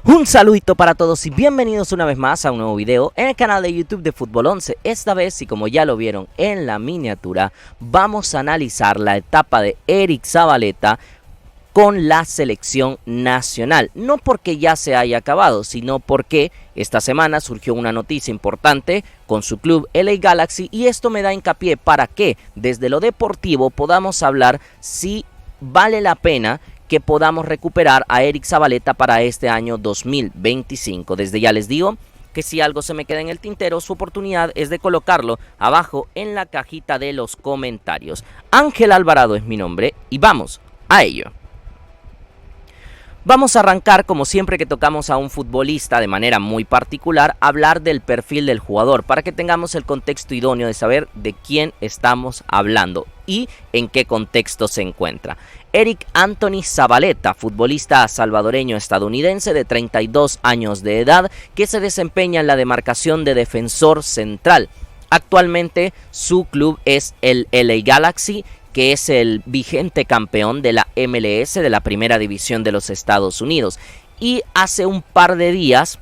Un saludito para todos y bienvenidos una vez más a un nuevo video en el canal de YouTube de Fútbol 11. Esta vez, y como ya lo vieron en la miniatura, vamos a analizar la etapa de Eric Zabaleta con la selección nacional. No porque ya se haya acabado, sino porque esta semana surgió una noticia importante con su club LA Galaxy y esto me da hincapié para que desde lo deportivo podamos hablar si vale la pena que podamos recuperar a Eric Zabaleta para este año 2025. Desde ya les digo que si algo se me queda en el tintero, su oportunidad es de colocarlo abajo en la cajita de los comentarios. Ángel Alvarado es mi nombre y vamos a ello. Vamos a arrancar, como siempre que tocamos a un futbolista de manera muy particular, hablar del perfil del jugador para que tengamos el contexto idóneo de saber de quién estamos hablando y en qué contexto se encuentra. Eric Anthony Zabaleta, futbolista salvadoreño estadounidense de 32 años de edad que se desempeña en la demarcación de defensor central. Actualmente su club es el LA Galaxy, que es el vigente campeón de la MLS, de la primera división de los Estados Unidos. Y hace un par de días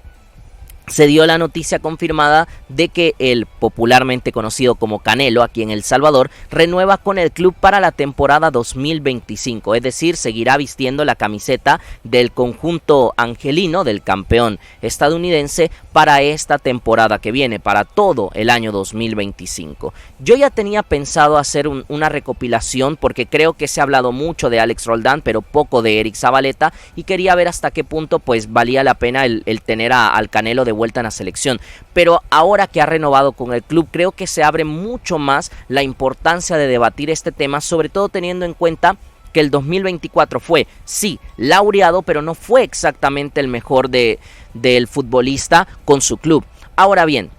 se dio la noticia confirmada de que el popularmente conocido como Canelo aquí en El Salvador renueva con el club para la temporada 2025, es decir, seguirá vistiendo la camiseta del conjunto angelino del campeón estadounidense para esta temporada que viene, para todo el año 2025. Yo ya tenía pensado hacer una recopilación porque creo que se ha hablado mucho de Alex Roldán, pero poco de Eric Zabaleta y quería ver hasta qué punto pues valía la pena el tener al Canelo de vuelta en la selección, pero ahora que ha renovado con el club creo que se abre mucho más la importancia de debatir este tema, sobre todo teniendo en cuenta que el 2024 fue, sí, laureado, pero no fue exactamente el mejor del futbolista con su club. Ahora bien,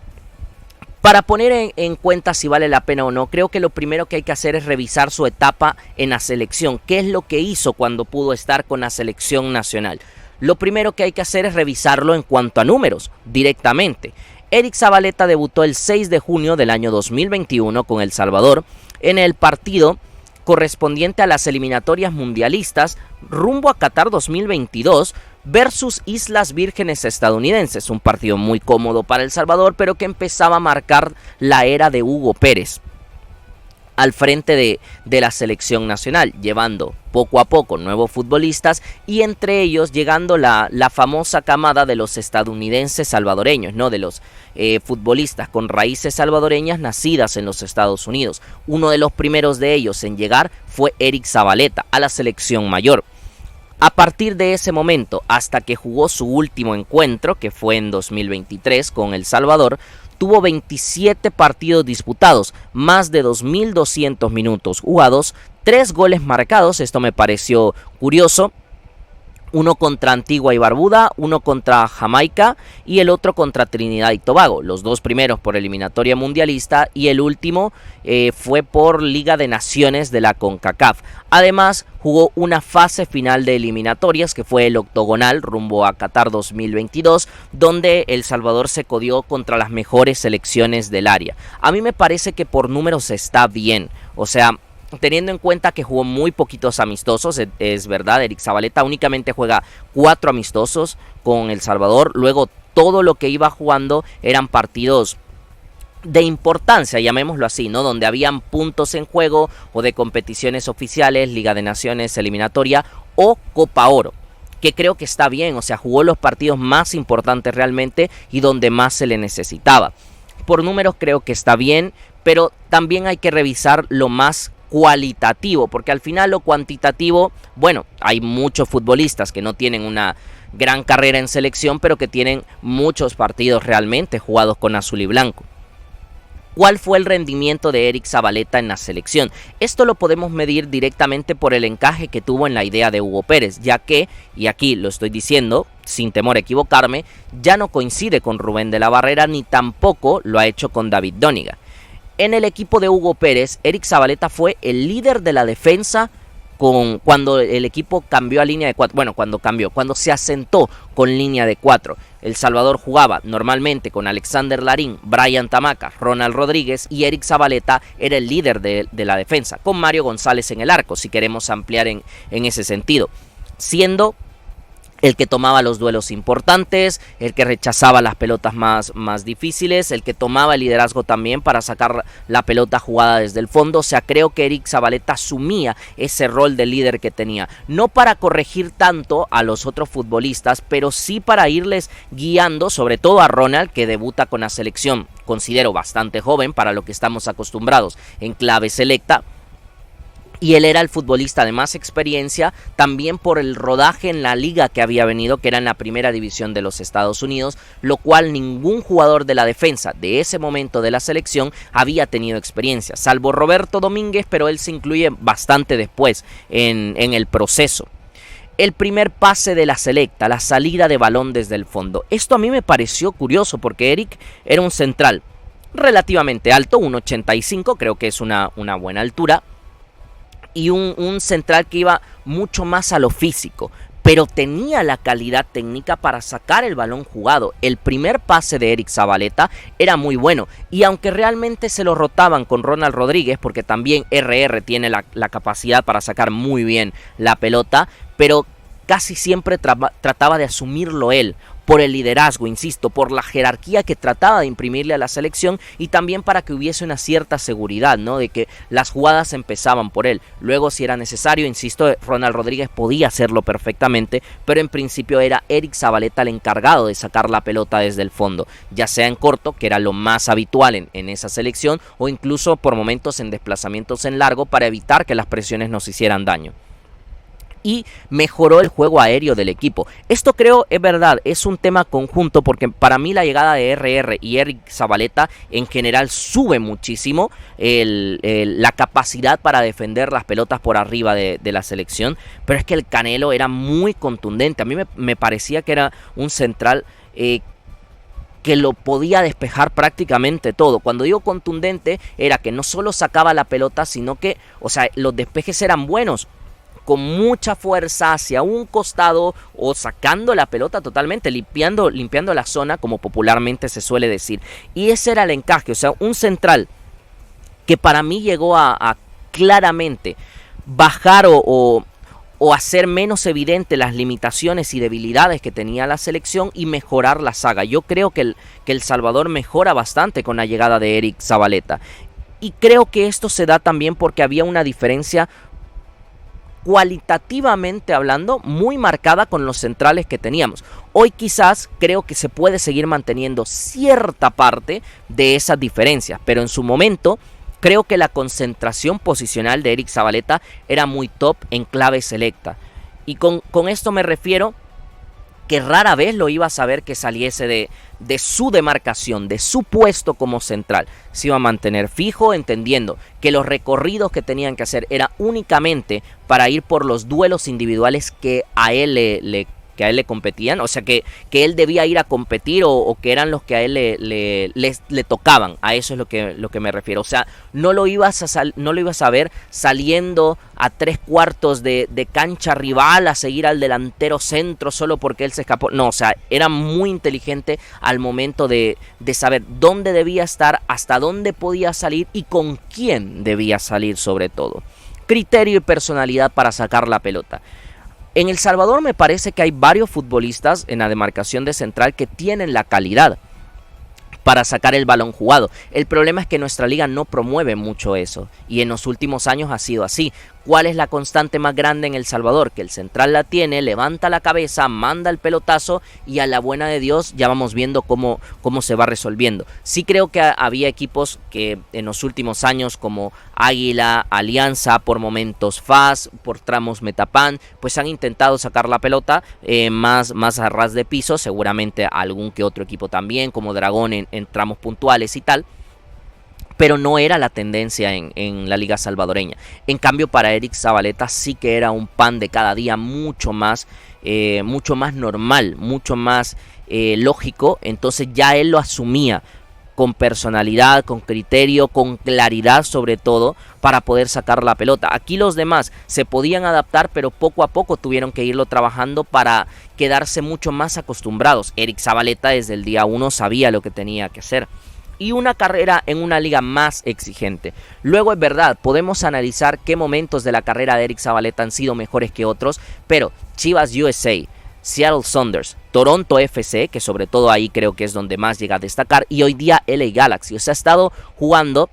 para poner en cuenta si vale la pena o no, creo que lo primero que hay que hacer es revisar su etapa en la selección, qué es lo que hizo cuando pudo estar con la selección nacional. Lo primero que hay que hacer es revisarlo en cuanto a números, directamente. Eric Zabaleta debutó el 6 de junio del año 2021 con El Salvador en el partido correspondiente a las eliminatorias mundialistas rumbo a Qatar 2022 versus Islas Vírgenes estadounidenses. Un partido muy cómodo para El Salvador, pero que empezaba a marcar la era de Hugo Pérez al frente de la selección nacional, llevando poco a poco nuevos futbolistas y entre ellos llegando la famosa camada de los estadounidenses salvadoreños, ¿no? De los futbolistas con raíces salvadoreñas nacidas en los Estados Unidos. Uno de los primeros de ellos en llegar fue Eric Zabaleta a la selección mayor. A partir de ese momento, hasta que jugó su último encuentro, que fue en 2023 con El Salvador, tuvo 27 partidos disputados, más de 2.200 minutos jugados, 3 goles marcados, esto me pareció curioso, uno contra Antigua y Barbuda, uno contra Jamaica y el otro contra Trinidad y Tobago, los dos primeros por eliminatoria mundialista y el último fue por Liga de Naciones de la CONCACAF. Además jugó una fase final de eliminatorias que fue el octogonal rumbo a Qatar 2022, donde El Salvador se codió contra las mejores selecciones del área. A mí me parece que por números está bien, o sea, teniendo en cuenta que jugó muy poquitos amistosos, es verdad, Eric Zabaleta únicamente juega 4 amistosos con El Salvador, luego todo lo que iba jugando eran partidos de importancia, llamémoslo así, ¿no? Donde habían puntos en juego o de competiciones oficiales, Liga de Naciones, eliminatoria o Copa Oro, que creo que está bien, o sea, jugó los partidos más importantes realmente y donde más se le necesitaba. Por números creo que está bien, pero también hay que revisar lo más cualitativo, porque al final lo cuantitativo, bueno, hay muchos futbolistas que no tienen una gran carrera en selección, pero que tienen muchos partidos realmente jugados con azul y blanco. ¿Cuál fue el rendimiento de Eric Zabaleta en la selección? Esto lo podemos medir directamente por el encaje que tuvo en la idea de Hugo Pérez, ya que, y aquí lo estoy diciendo sin temor a equivocarme, ya no coincide con Rubén de la Barrera ni tampoco lo ha hecho con David Dóniga. En el equipo de Hugo Pérez, Eric Zabaleta fue el líder de la defensa cuando el equipo cambió a línea de 4. Bueno, cuando se asentó con línea de 4. El Salvador jugaba normalmente con Alexander Larín, Brian Tamaca, Ronald Rodríguez y Eric Zabaleta era el líder de la defensa, con Mario González en el arco, si queremos ampliar en ese sentido. Siendo el que tomaba los duelos importantes, el que rechazaba las pelotas más difíciles, el que tomaba el liderazgo también para sacar la pelota jugada desde el fondo. O sea, creo que Eric Zabaleta asumía ese rol de líder que tenía, no para corregir tanto a los otros futbolistas, pero sí para irles guiando, sobre todo a Ronald, que debuta con la selección, considero bastante joven para lo que estamos acostumbrados en clave selecta. Y él era el futbolista de más experiencia, también por el rodaje en la liga que había venido, que era en la primera división de los Estados Unidos, lo cual ningún jugador de la defensa de ese momento de la selección había tenido experiencia, salvo Roberto Domínguez, pero él se incluye bastante después en el proceso. El primer pase de la selecta, la salida de balón desde el fondo. Esto a mí me pareció curioso porque Eric era un central relativamente alto, 1.85, creo que es una buena altura. Y un central que iba mucho más a lo físico, pero tenía la calidad técnica para sacar el balón jugado. El primer pase de Eric Zabaleta era muy bueno, y aunque realmente se lo rotaban con Ronald Rodríguez, porque también RR tiene la capacidad para sacar muy bien la pelota, pero casi siempre trataba de asumirlo él, por el liderazgo, insisto, por la jerarquía que trataba de imprimirle a la selección, y también para que hubiese una cierta seguridad, ¿no?, de que las jugadas empezaban por él. Luego, si era necesario, insisto, Ronald Rodríguez podía hacerlo perfectamente, pero en principio era Eric Zabaleta el encargado de sacar la pelota desde el fondo, ya sea en corto, que era lo más habitual en esa selección, o incluso por momentos en desplazamientos en largo para evitar que las presiones nos hicieran daño. Y mejoró el juego aéreo del equipo. Esto creo es verdad, es un tema conjunto, porque para mí la llegada de RR y Eric Zabaleta en general sube muchísimo la capacidad para defender las pelotas por arriba de la selección, pero es que el Canelo era muy contundente. A mí me parecía que era un central que lo podía despejar prácticamente todo. Cuando digo contundente, era que no solo sacaba la pelota, sino que, o sea, los despejes eran buenos, con mucha fuerza hacia un costado o sacando la pelota totalmente, limpiando la zona, como popularmente se suele decir. Y ese era el encaje, o sea, un central que para mí llegó a claramente bajar o hacer menos evidente las limitaciones y debilidades que tenía la selección y mejorar la saga. Yo creo que El Salvador mejora bastante con la llegada de Eric Zabaleta. Y creo que esto se da también porque había una diferencia cualitativamente hablando muy marcada con los centrales que teníamos. Hoy quizás creo que se puede seguir manteniendo cierta parte de esas diferencias, pero en su momento creo que la concentración posicional de Eric Zabaleta era muy top en clave selecta. Y con esto me refiero que rara vez lo ibas a ver que saliese de su demarcación, de su puesto como central. Se iba a mantener fijo, entendiendo que los recorridos que tenían que hacer era únicamente para ir por los duelos individuales que a él le competían, o sea que él debía ir a competir o que eran los que a él le tocaban. A eso es lo que me refiero. O sea, no lo ibas a ver saliendo a 3/4 de cancha rival a seguir al delantero centro solo porque él se escapó. No, o sea, era muy inteligente al momento de saber dónde debía estar, hasta dónde podía salir y con quién debía salir, sobre todo. Criterio y personalidad para sacar la pelota. En El Salvador me parece que hay varios futbolistas en la demarcación de central que tienen la calidad para sacar el balón jugado. El problema es que nuestra liga no promueve mucho eso, y en los últimos años ha sido así. ¿Cuál es la constante más grande en El Salvador? Que el central la tiene, levanta la cabeza, manda el pelotazo y a la buena de Dios ya vamos viendo cómo se va resolviendo. Sí creo que había equipos que en los últimos años, como Águila, Alianza, por momentos FAS, por tramos Metapan, pues han intentado sacar la pelota más a ras de piso. Seguramente algún que otro equipo también, como Dragón en tramos puntuales y tal. Pero no era la tendencia en la liga salvadoreña. En cambio, para Eric Zabaleta sí que era un pan de cada día mucho más normal, mucho más lógico. Entonces ya él lo asumía con personalidad, con criterio, con claridad sobre todo, para poder sacar la pelota. Aquí los demás se podían adaptar, pero poco a poco tuvieron que irlo trabajando para quedarse mucho más acostumbrados. Eric Zabaleta desde el día 1 sabía lo que tenía que hacer. Y una carrera en una liga más exigente. Luego es verdad, podemos analizar qué momentos de la carrera de Eric Zabaleta han sido mejores que otros, pero Chivas USA, Seattle Sounders, Toronto FC, que sobre todo ahí creo que es donde más llega a destacar, y hoy día LA Galaxy. O sea, ha estado jugando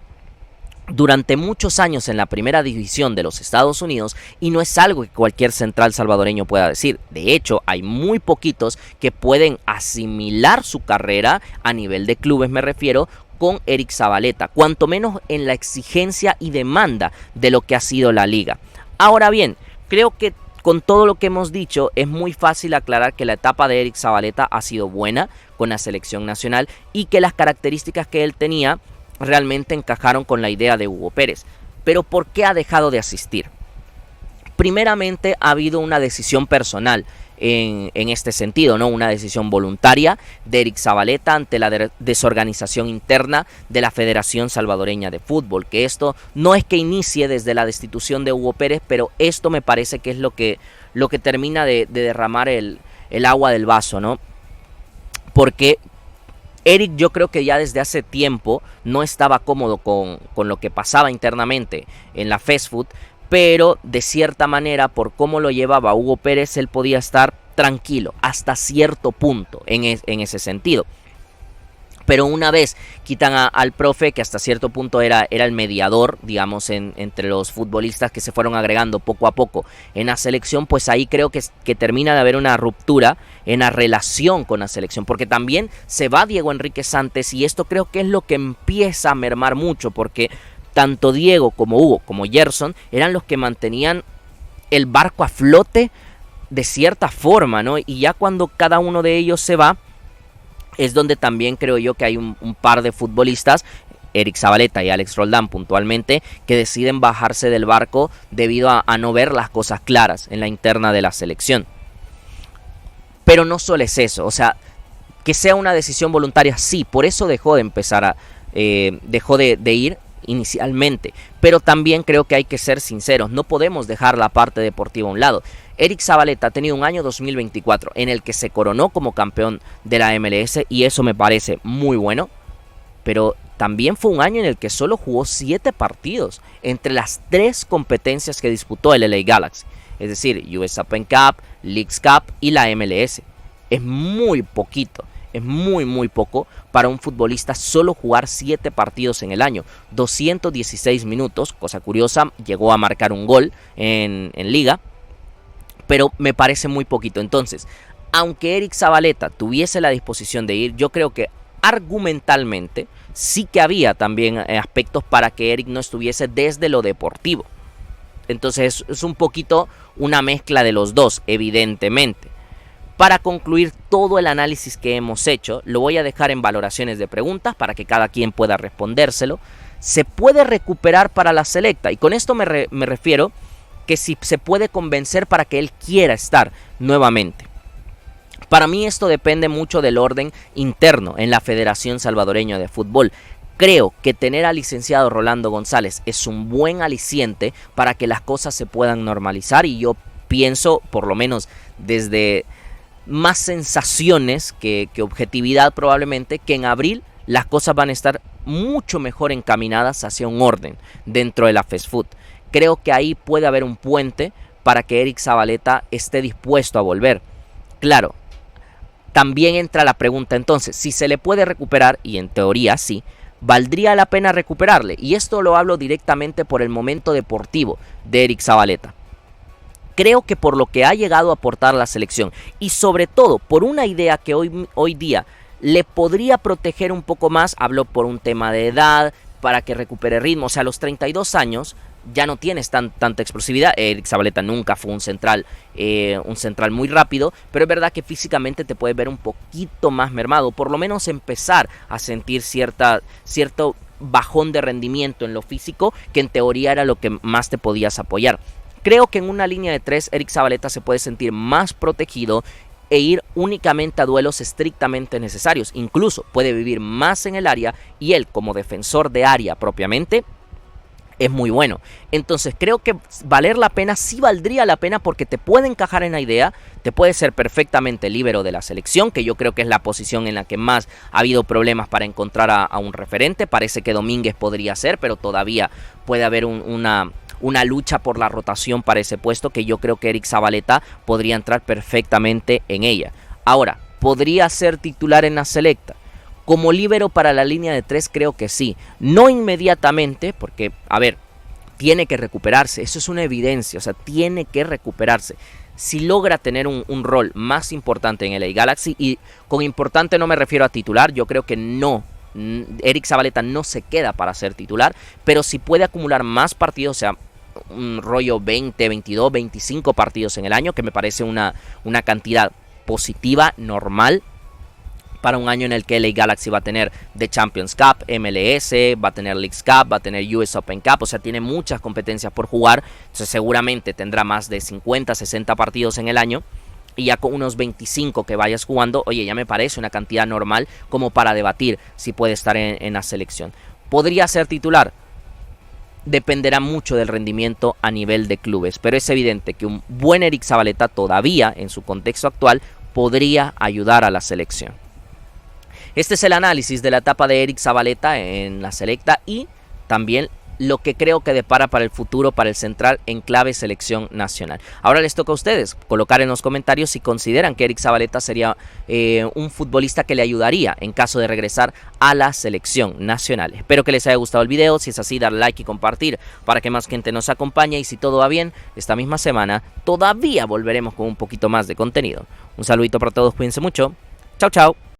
durante muchos años en la primera división de los Estados Unidos y no es algo que cualquier central salvadoreño pueda decir. De hecho, hay muy poquitos que pueden asimilar su carrera a nivel de clubes, me refiero, con Eric Zabaleta, cuanto menos en la exigencia y demanda de lo que ha sido la liga. Ahora bien, creo que con todo lo que hemos dicho, es muy fácil aclarar que la etapa de Eric Zabaleta ha sido buena con la selección nacional y que las características que él tenía realmente encajaron con la idea de Hugo Pérez. Pero ¿por qué ha dejado de asistir? Primeramente ha habido una decisión personal en este sentido, ¿no? Una decisión voluntaria de Eric Zabaleta ante la desorganización interna de la Federación Salvadoreña de Fútbol, que esto no es que inicie desde la destitución de Hugo Pérez, pero esto me parece que es lo que termina de derramar el agua del vaso, ¿no? Porque Eric, yo creo que ya desde hace tiempo no estaba cómodo con lo que pasaba internamente en la Fast Food, pero de cierta manera, por cómo lo llevaba Hugo Pérez, él podía estar tranquilo hasta cierto punto en ese sentido. Pero una vez quitan al profe, que hasta cierto punto era el mediador, digamos, entre los futbolistas que se fueron agregando poco a poco en la selección, pues ahí creo que termina de haber una ruptura en la relación con la selección, porque también se va Diego Enrique Santos y esto creo que es lo que empieza a mermar mucho, porque tanto Diego como Hugo como Gerson eran los que mantenían el barco a flote de cierta forma, ¿no? Y ya cuando cada uno de ellos se va, es donde también creo yo que hay un par de futbolistas, Eric Zabaleta y Alex Roldán puntualmente, que deciden bajarse del barco debido a no ver las cosas claras en la interna de la selección. Pero no solo es eso, o sea, que sea una decisión voluntaria, sí, por eso dejó de empezar dejó de ir inicialmente, pero también creo que hay que ser sinceros, no podemos dejar la parte deportiva a un lado. Eric Zabaleta ha tenido un año 2024 en el que se coronó como campeón de la MLS y eso me parece muy bueno, pero también fue un año en el que solo jugó 7 partidos entre las 3 competencias que disputó el LA Galaxy, es decir, US Open Cup, Leagues Cup y la MLS. Es muy poquito. Es muy poco para un futbolista solo jugar 7 partidos en el año. 216 minutos, cosa curiosa, llegó a marcar un gol en liga, pero me parece muy poquito. Entonces, aunque Eric Zabaleta tuviese la disposición de ir, yo creo que argumentalmente sí que había también aspectos para que Eric no estuviese desde lo deportivo. Entonces es un poquito una mezcla de los dos, evidentemente. Para concluir todo el análisis que hemos hecho, lo voy a dejar en valoraciones de preguntas para que cada quien pueda respondérselo. ¿Se puede recuperar para la selecta? Y con esto me refiero que si se puede convencer para que él quiera estar nuevamente. Para mí esto depende mucho del orden interno en la Federación Salvadoreña de Fútbol. Creo que tener al licenciado Rolando González es un buen aliciente para que las cosas se puedan normalizar y yo pienso, por lo menos desde más sensaciones que objetividad probablemente, que en abril las cosas van a estar mucho mejor encaminadas hacia un orden dentro de la Fast Food. Creo que ahí puede haber un puente para que Eric Zabaleta esté dispuesto a volver. Claro, también entra la pregunta entonces, si se le puede recuperar, y en teoría sí, ¿valdría la pena recuperarle? Y esto lo hablo directamente por el momento deportivo de Eric Zabaleta. Creo que por lo que ha llegado a aportar la selección y sobre todo por una idea que hoy día le podría proteger un poco más, hablo por un tema de edad, para que recupere ritmo, o sea, a los 32 años ya no tienes tanta explosividad. Eric Zabaleta nunca fue un central muy rápido, pero es verdad que físicamente te puedes ver un poquito más mermado, por lo menos empezar a sentir cierto bajón de rendimiento en lo físico, que en teoría era lo que más te podías apoyar. Creo que en una línea de 3 Eric Zabaleta se puede sentir más protegido e ir únicamente a duelos estrictamente necesarios. Incluso puede vivir más en el área y él como defensor de área propiamente es muy bueno. Entonces creo que valer la pena, sí valdría la pena porque te puede encajar en la idea, te puede ser perfectamente líbero de la selección, que yo creo que es la posición en la que más ha habido problemas para encontrar a un referente. Parece que Domínguez podría ser, pero todavía puede haber una una lucha por la rotación para ese puesto, que yo creo que Eric Zabaleta podría entrar perfectamente en ella. Ahora, ¿podría ser titular en la selecta? Como líbero para la línea de 3 creo que sí. No inmediatamente, porque, a ver, tiene que recuperarse. Eso es una evidencia, o sea, tiene que recuperarse. Si logra tener un rol más importante en LA Galaxy, y con importante no me refiero a titular, yo creo que no. Eric Zabaleta no se queda para ser titular, pero si puede acumular más partidos, o sea, un rollo 20, 22, 25 partidos en el año, que me parece una cantidad positiva, normal, para un año en el que LA Galaxy va a tener The Champions Cup, MLS, va a tener Leagues Cup, va a tener US Open Cup, o sea, tiene muchas competencias por jugar, entonces seguramente tendrá más de 50, 60 partidos en el año, y ya con unos 25 que vayas jugando, oye, ya me parece una cantidad normal como para debatir si puede estar en la selección. ¿Podría ser titular? Dependerá mucho del rendimiento a nivel de clubes, pero es evidente que un buen Eric Zabaleta todavía, en su contexto actual, podría ayudar a la selección. Este es el análisis de la etapa de Eric Zabaleta en la selecta y también lo que creo que depara para el futuro para el central en clave selección nacional. Ahora les toca a ustedes colocar en los comentarios si consideran que Eric Zabaleta sería un futbolista que le ayudaría en caso de regresar a la selección nacional. Espero que les haya gustado el video, si es así dar like y compartir para que más gente nos acompañe, y si todo va bien, esta misma semana todavía volveremos con un poquito más de contenido. Un saludito para todos, cuídense mucho, chao chao.